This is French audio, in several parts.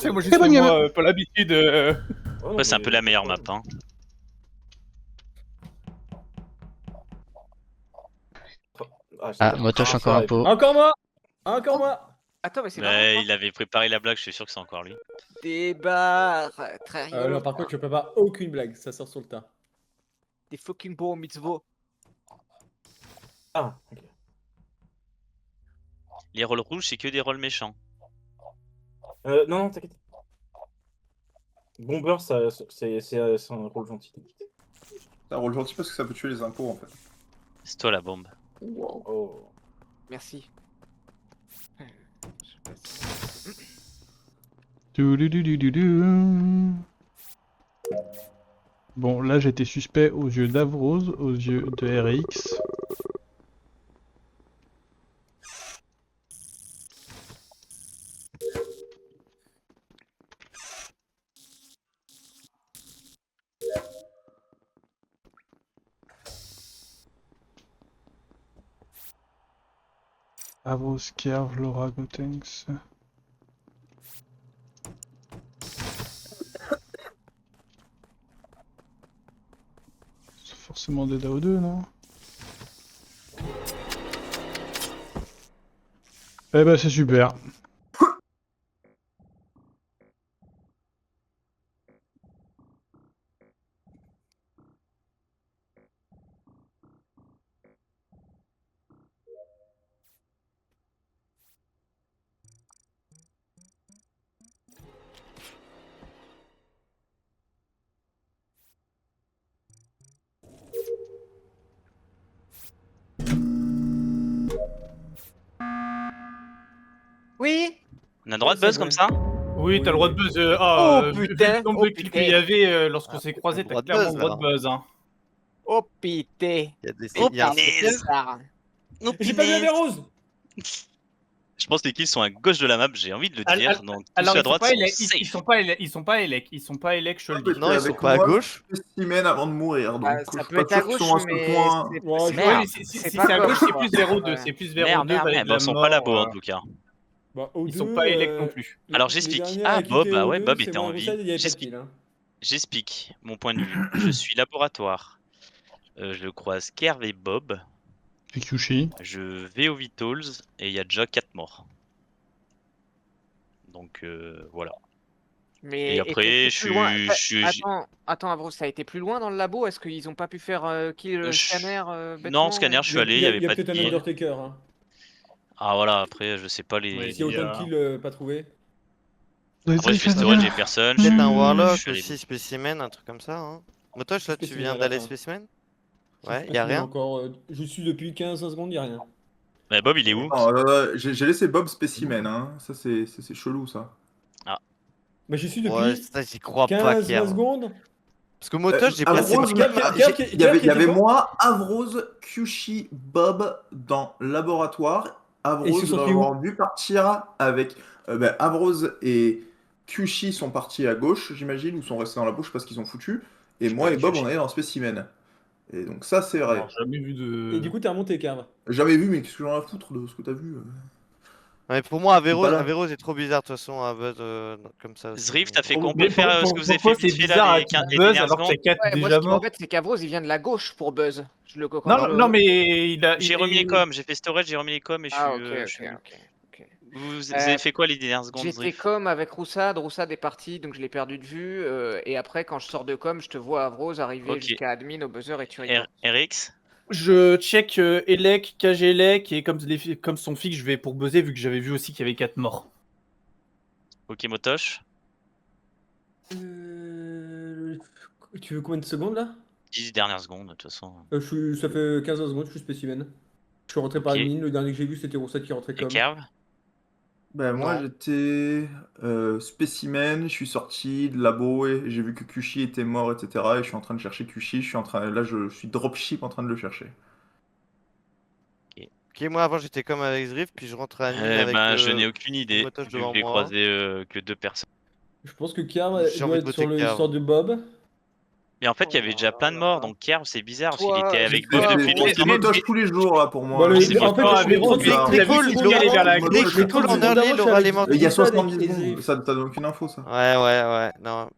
sais, moi Très bonne game. justement, pas l'habitude. Ouais, c'est un peu la meilleure map. Hein. Ah, Motoche encore un pot. Encore moi. Encore moi. Attends, mais c'est marrant. Mais il avait préparé la blague, je suis sûr que c'est encore lui. Des barres, très rigolo. Non, par contre, je prépare aucune blague, ça sort sur le tas. Des fucking beaux mitzvot. Ah, ok. Les rôles rouges, c'est que des rôles méchants. Non, t'inquiète. Bomber, c'est un rôle gentil. C'est un rôle gentil parce que ça peut tuer les impôts en fait. C'est toi la bombe. Oh. Merci. Bon, là j'étais suspect aux yeux d'Avrose, aux yeux de RX. Avrose, Kerv, Laura, Gotenks. C'est forcément des DAO 2, non? Eh ben c'est super. Oui. On a le droit de buzz comme ça? Oui, t'as le droit de buzz. Oh, Vu putain, le nombre oh, de kills putain. qu'il y avait lorsqu'on s'est croisés, droit t'as de clairement buzz, le droit de buzz. Hein. Oh pité. Il y a des Oh, il y a un punaise. Oh, J'ai pas vu la punaise. rose. Je pense que les kills sont à gauche de la map, j'ai envie de le dire. Donc tous Alors, ceux à ils sont droite pas sont élec, safe. ils sont pas élec, ils sont pas élec, je le dis. Non, ils sont pas à gauche. Spécimen avant de mourir, donc Bah, je ça suis peut pas être à sûr qu'ils gauche, sont à ce mais point. c'est- Ouais, c'est- ouais, Merde. si c'est si pas c'est à gauche, gauche, c'est quoi. plus 0-2, Ouais. c'est plus Merde, 0-2. merde, merde. Bon, ils sont pas là beau en tout cas. Bah, ils sont pas élec non plus. Alors j'explique. Ah Bob, bah ouais, Bob était en vie. J'explique. J'explique mon point de vue. Je suis laboratoire. Je croise Kerv et Bob. Et Kyushi. Je vais au Vitals et il y a déjà 4 morts. Donc voilà. Mais Et après, t'es plus loin. je- Attends, Avro, ça a été plus loin dans le labo? Est-ce qu'ils ont pas pu faire kill le scanner bêtement, Non, scanner, je suis allé, il y avait pas de peut-être un kill. Undertaker. Hein. Ah voilà, après, je sais pas les. Il y a autant de kills pas trouvés. Après, je fais storage, j'ai personne. je Peut-être suis- un je Warlock suis allé- aussi, spécimen, un truc comme ça. Hein. Motoche, là, tu Spécimen, viens à la d'aller fin. spécimen? Je Ouais, sais y a pas si rien. encore, je suis depuis 15 secondes, y a rien. Mais Bob, il est où? Non, j'ai laissé Bob spécimen, hein. Ça c'est chelou ça. Mais j'y suis depuis Ouais, ça, j'y crois pas, 15-20 Kerv. secondes. Parce que Motoche, j'ai passé Avrose, ma Kerv- game. Kerv- il y avait, qui était quand moi, Avrose, Kyushi, Bob dans laboratoire. Et ils Avrose se sont doit pris où avoir dû partir avec. Avrose et Kyushi sont partis à gauche, j'imagine, ou sont restés dans la bouche parce qu'ils ont foutu. Et Je sais moi pas, et Bob, Kyushi. on est dans spécimen. Et donc ça, c'est vrai. Alors, jamais vu de. Et du coup, t'es remonté, Kerv. Jamais vu, mais qu'est-ce que j'en ai à foutre de ce que t'as vu Ouais, pour moi, Voilà. Averos est trop bizarre, de toute façon, à buzz comme ça. Zrift, t'as fait Mais quoi? On peut faire ce que vous avez fait pourquoi vite c'est fait là, bizarre les à qui 15 les buzz dernières alors que secondes? c'est 4 Ouais, moi, déjà ce qui mort. m'embête, c'est qu'Avros, il vient de la gauche pour buzz. Je le Non, mais il a. J'ai remis les coms, j'ai fait storage, j'ai remis les coms et je Ah, suis. ok, je suis- ok. Vous avez fait quoi les dernières secondes, J'étais Zrift? com avec Roussad est parti, donc je l'ai perdu de vue. Et après, quand je sors de com, je te vois Avros arriver Ok. jusqu'à admin au buzzer et tu rigoles. RX? Je check Elec, KG Elec, et comme son fixe, je vais pour buzzer vu que j'avais vu aussi qu'il y avait 4 morts. Ok, Motoche? Tu veux combien de secondes là 10 dernières secondes, de toute façon. Ça fait 15 secondes, je suis spécimen. Je suis rentré par Ok. admin, le dernier que j'ai vu c'était Roussad qui rentrait Et comme. Kerv? Moi Non. j'étais spécimen, je suis sorti de labo et j'ai vu que Kushi était mort, etc. Et je suis en train de chercher Kushi, je suis dropship en train de le chercher. Ok, moi avant j'étais comme avec Zrift, puis je rentre à Nîmes avec. Je n'ai aucune idée. Motoche Vu devant que j'ai moi. croisé que 2 personnes. Je pense que Kerv J'ai doit envie de être sur voter le Kerv. sort de Bob. Mais en fait, il y avait déjà plein de morts, donc Kerv, c'est bizarre, parce qu'il Toi, était avec toi, Buff depuis Gros, C'est longtemps. motoche tous les jours là pour moi. Bon, le- c'est en fait, pas je vais avec trop Gros, bizarre. il a vu Electrical, Soul y aller vers la Moi, gauche. je suis Electrical en Écoute, early, je il suis aura avec- les morts. Il y a J'étais avec 70 Ezreif. secondes, ça donne aucune info ça. Ouais, non.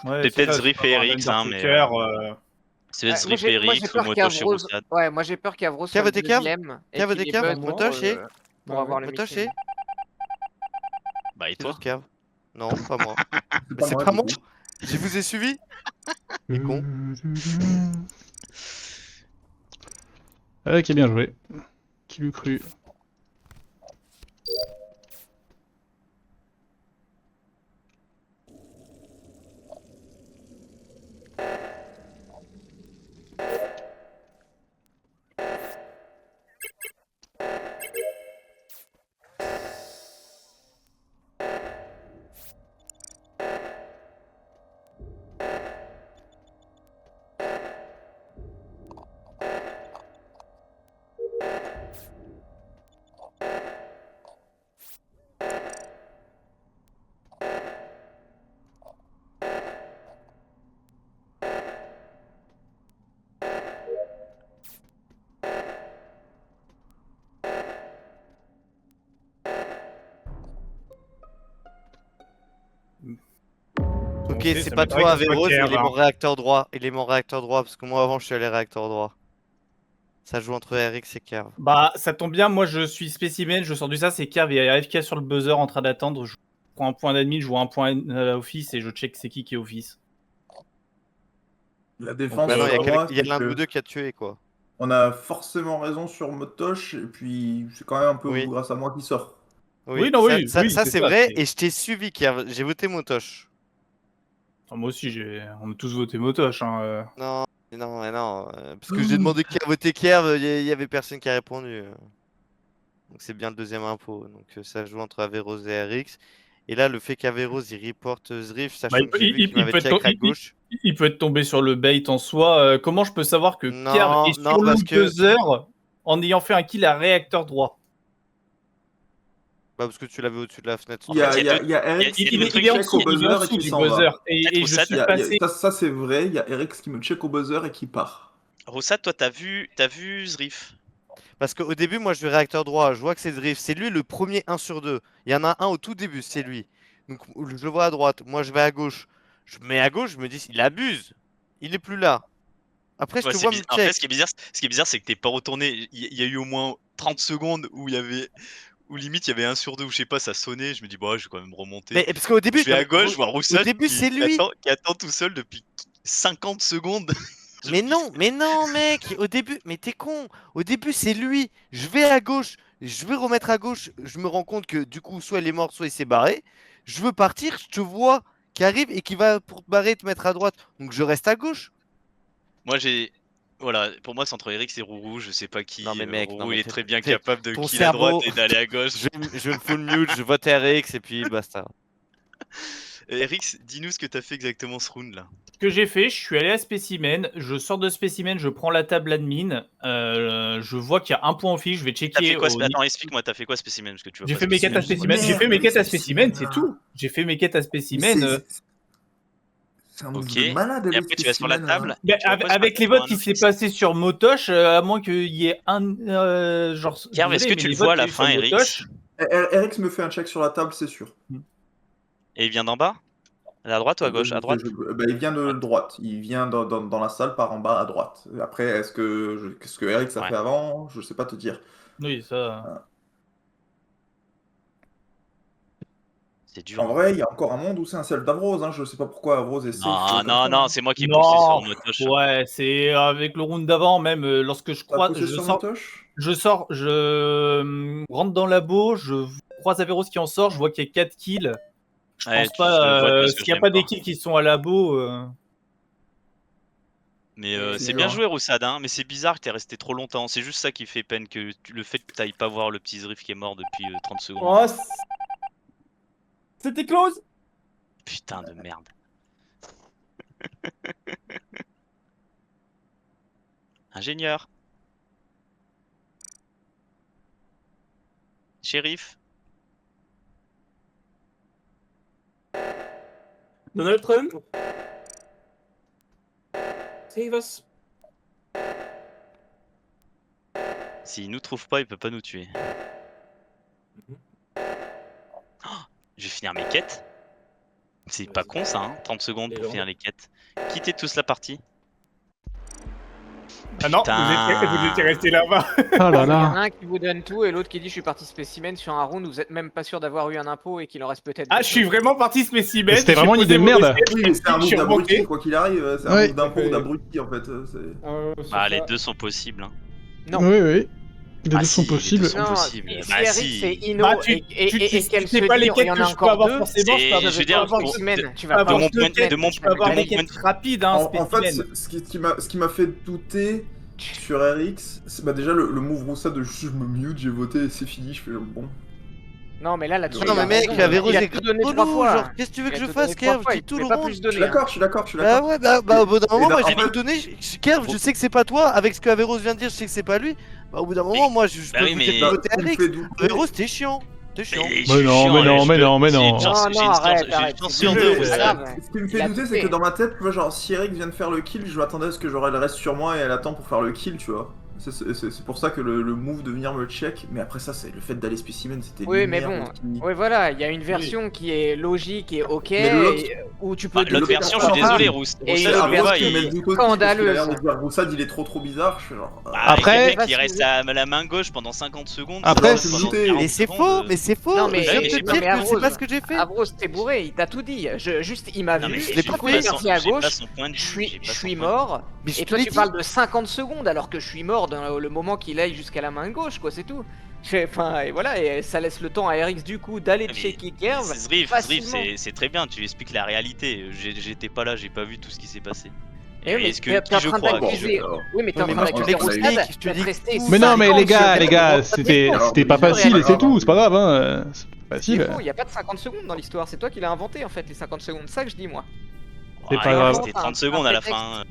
Ouais, C'est peut-être ça, Zriff pas et avoir un Erix, hein, mais. Undertaker, C'est moi, Zriff j'ai et Erix ou peur Motoche et qu'Avros. Roussad. Ouais, moi j'ai peur qu'Avros soit Cave le des caves deuxième et Cave qu'il des ait caves, bug Motoche et pour Ouais, avoir le Motoche meeting. et Bah, et Qui toi? d'autre cave? Non, pas moi. C'est Mais c'est moi, pas du moi. coup. Je vous ai suivi. Les cons. Ok, bien joué. Qui l'eût cru? Ok, sait, c'est ça pas m'étonnerait toi, que ce soit Averose, Kerv, il est hein. mon réacteur droit. Il est mon réacteur droit, parce que moi avant je suis allé réacteur droit. Ça joue entre Erix et Kerv. Bah, ça tombe bien, moi je suis spécimen, je sors du ça, c'est Kerv et AFK sur le buzzer en train d'attendre. Je prends un point d'admin, je vois un point office et je check c'est qui est office. La défense Bah non, sur moi, il y a c'est l'un de que vous deux qui a tué quoi. on a forcément raison sur Motoche, et puis c'est quand même un peu Oui. grâce à moi qui sort. Oui, non, oui, ça, oui, ça, c'est c'est ça, vrai, c'est- et je t'ai suivi Kerv. J'ai voté Motoche. Enfin, moi aussi, on a tous voté Motoche. Hein. Non, parce que j'ai demandé qui a voté Kerv, il y avait personne qui a répondu. Donc c'est bien le deuxième info. Donc ça joue entre Averose et Rx. Et là, le fait qu'Averose il reporte Zriff, Bah, sachant que j'ai vu qu'il m'avait check à gauche. il peut être tombé sur le bait en soi. Comment je peux savoir que Kerv est Non, sur parce le que buzzer en ayant fait un kill à réacteur droit? bah, parce que tu l'avais au-dessus de la fenêtre. Il y a, fait, il y a, il y a Erix il y a qui deux me trucs Il est en check dessous, au il est en buzzer et dessous qui du s'en buzzer. va. Et je Roussad, suis passé. Ça c'est vrai, il y a Erix qui me check au buzzer et qui part. Roussad, toi, t'as vu Zriff? Parce qu'au début, moi, je suis réacteur droit. Je vois que c'est Zriff. C'est lui le premier 1 sur 2. Il y en a un au tout début, c'est lui. Donc, je le vois à droite. Moi, je vais à gauche. Je mets à gauche, je me dis, il abuse. Il est plus là. Après, je Ouais, te vois me En fait, check. ce qui est bizarre, c'est que t'es pas retourné. Il y a eu au moins 30 secondes où limite il y avait 1 sur 2 ou je sais pas, ça sonnait. Je me dis, bah, je vais quand même remonter. Mais parce qu'au début, Je vais à gauche, je vois au Roussad début, c'est lui. qui attend tout seul depuis 50 secondes. Je Mais me dis, non, mec, au début, mais t'es con. Au début, c'est lui. Je vais à gauche, je vais remettre à gauche. Je me rends compte que du coup, soit il est mort, soit il s'est barré. Je veux partir, je te vois qui arrive et qui va pour te barrer, te mettre à droite. Donc je reste à gauche. Moi, voilà, pour moi, c'est entre Eric et Rourou, je sais pas qui. Non, mais mec, Rourou, il est très bien t'es- capable de ton kill à droite cerveau- et d'aller à gauche. Je me full mute, je vote RX et puis basta. Eric, dis-nous ce que t'as fait exactement ce round là. Ce que j'ai fait, je suis allé à Spécimen, je sors de Spécimen, je prends la table admin, je vois qu'il y a un point en fiche, je vais T'as checker. fait quoi Attends, explique-moi, t'as fait quoi spécimen parce que tu vois J'ai pas fait mes quêtes à spécimen. Spécimen, j'ai fait mes quêtes à Spécimen, Spécimen, c'est tout. J'ai fait mes quêtes à Spécimen. C'est un move Ok. de malade Et avec après, tu vas sur la Spécimen, table. là. Bah, Tu vas pas sur avec les pour votes un qui s'est office. passé sur Motoche, à moins qu'il y ait un genre. Kerv, est-ce désolé, que tu mais le les vois à votes la qu'il y a eu sur fin, Eric Motoche, Erix me fait un check sur la table, c'est sûr. Et il vient d'en bas? À droite ou à gauche? À droite? Bah, il vient de droite. Il vient dans la salle par en bas à droite. Après, qu'est-ce que Erix a Ouais. fait avant? Je sais pas te dire. Oui, ça. C'est dur. En vrai, il y a encore un monde où c'est un seul d'Avrose. Hein. Je sais pas pourquoi Avrose est safe. Non, c'est moi qui ai poussé sur Motoche. Ouais, c'est avec le round d'avant, même lorsque je T'as crois. poussé sur Motoche? Je rentre dans la labo, je croise Averros qui en sort, je vois qu'il y a 4 kills. Je Ouais, pense je le vote pas. parce que S'il n'y a je pas l'aime des kills qui sont à labo. Mais C'est c'est dur, bien hein. joué, Roussad, hein, mais c'est bizarre que t'es resté trop longtemps. C'est juste ça qui fait peine, le fait que t'ailles pas voir le petit Zriff qui est mort depuis 30 secondes. Oh, c'était close. Putain de merde. Ingénieur. Shérif. Donald Trump. Save us. S'il nous trouve pas, il peut pas nous tuer. Oh, je vais finir mes quêtes. C'est pas con ça, hein, 30 secondes pour finir les quêtes. Quittez tous la partie. Ah non, Putain. vous étiez resté là-bas. Ah là Il y en là. a un qui vous donne tout et l'autre qui dit je suis parti spécimen sur un round où vous êtes même pas sûr d'avoir eu un impôt et qu'il en reste peut-être. Ah, je suis vraiment parti spécimen. C'était j'ai vraiment une posé idée de mon merde. dossier, Oui, mais c'est un je move suis d'abruti, remonté. quoi qu'il arrive. C'est un Ouais. move d'impôt d'abruti en fait. Bah, les deux sont possibles. Hein. Non. Oui, oui. Les Ah deux si, sont les deux possibles. sont Non, possible. si Bah, Eric si. c'est Ino Bah, et qu'elle sais se pas dit lesquels il y en que a je peux encore avoir deux. forcément. C'est- pas je veux avec dire, un pour- Spécimen, de- tu pas vas avoir de mon deux point- quêtes, de mon- tu peux avoir de mon des point quêtes rapides, hein, En fait, spécimen. ce qui m'a fait douter sur RX, c'est bah déjà le move Roussa de je me mute, j'ai voté, c'est fini, je fais bon. Non mais là-dessus. Non, mais mec, Averroes il a est tout donné grave 3 relou, fois. genre, qu'est-ce que tu veux que Il a je tout donné fasse, 3 Kerv? fois, J'ai il tout pouvait le pas round. plus Je donner, suis hein. d'accord, je suis d'accord, je suis Bah d'accord. ouais, bah au bout d'un moment, bah, moi en j'ai fait- tout donné. Kerv, je sais que c'est pas toi, avec ce que Averroes vient de dire, je sais que c'est pas lui. Bah au bout d'un moment, moi je Bah peux oui, mais- peut-être voter Ça me Alex. fait douter. Averroes, t'es chiant. T'es chiant. Mais Mais non, mais non, mais non, mais non. Non, J'ai une arrête, chance c'est sur du deux, jeu, vous c'est savez. grave. Ce qui me Il fait a douter, c'est douté. que dans ma tête, tu vois, genre, si Eric vient de faire le kill, je m'attendais à ce que j'aurais le reste sur moi et elle attend pour faire le kill, tu vois. C'est pour ça que le move de venir me check, mais après ça, c'est le fait d'aller spécimen, c'était Oui, mais lunaire bon. aussi. Oui, voilà, il y a une version qui est logique et ok, Mais l'autre- où tu peux. Ah, l'autre version, je suis désolé, Rousse. Et Roussa, l'autre je le vois, version il met le il... doute aussi, parce qu'il a l'air de scandaleuse. dire, Roussad, il est trop bizarre, je fais genre... Bah, Après- avec le mec, il reste à la main gauche pendant 50 secondes. Après, pendant c'est- 40 Mais c'est secondes, faux, mais c'est faux. Non, mais- Je viens de mais te j'ai dire pas- que mais c'est pas Averroes- ce que j'ai fait. Avros, t'es bourré, il t'a tout dit. Juste, il m'a Non, mais vu, je l'ai j'ai pas coupé fait. parti à j'ai pas gauche, son point de je vue, suis, j'ai pas je son suis point de vue. mort, Mais je et te toi l'ai tu dit. parles de 50 secondes alors que je suis mort dans le moment qu'il aille jusqu'à la main gauche, quoi, c'est tout. Enfin, et voilà, et ça laisse le temps à RX du coup d'aller Mais checker Kerv. Zriff, facilement. c'est très bien, tu expliques la réalité. J'étais pas là, j'ai pas vu tout ce qui s'est passé. Eh oui, mais Est-ce que t'es en qui je train crois d'accuser- alors. Oui, mais t'es Oui, en mais train moi, je te d'accuser l'explique, Roussad je te d'être dis resté tout. Mais non, mais 50 les gars, sur les gars, le- c'était pas Alors, facile et c'est alors, tout, c'est pas grave, hein. C'est pas C'est facile. faux, il n'y a pas de 50 secondes dans l'histoire, c'est toi qui l'as inventé en fait, les 50 secondes, c'est ça que je dis moi. C'est Ouais, pas grave. C'était 30 secondes à la fin.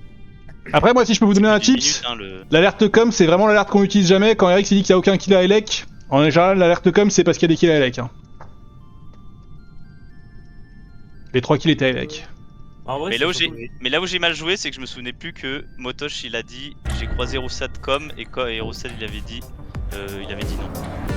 Après, moi, si je peux vous donner un 10 tips, minutes, hein, le... l'alerte com, c'est vraiment l'alerte qu'on utilise jamais. Quand Eric s'est dit qu'il y a aucun kill à Elec, en général, l'alerte com, c'est parce qu'il y a des kills à Elec. Hein. Les 3 kills étaient à Elec. En vrai, Mais c'est là, où surtout- mais là où j'ai mal joué, c'est que je me souvenais plus que Motosh il a dit j'ai croisé Roussad com et Roussad il avait dit non.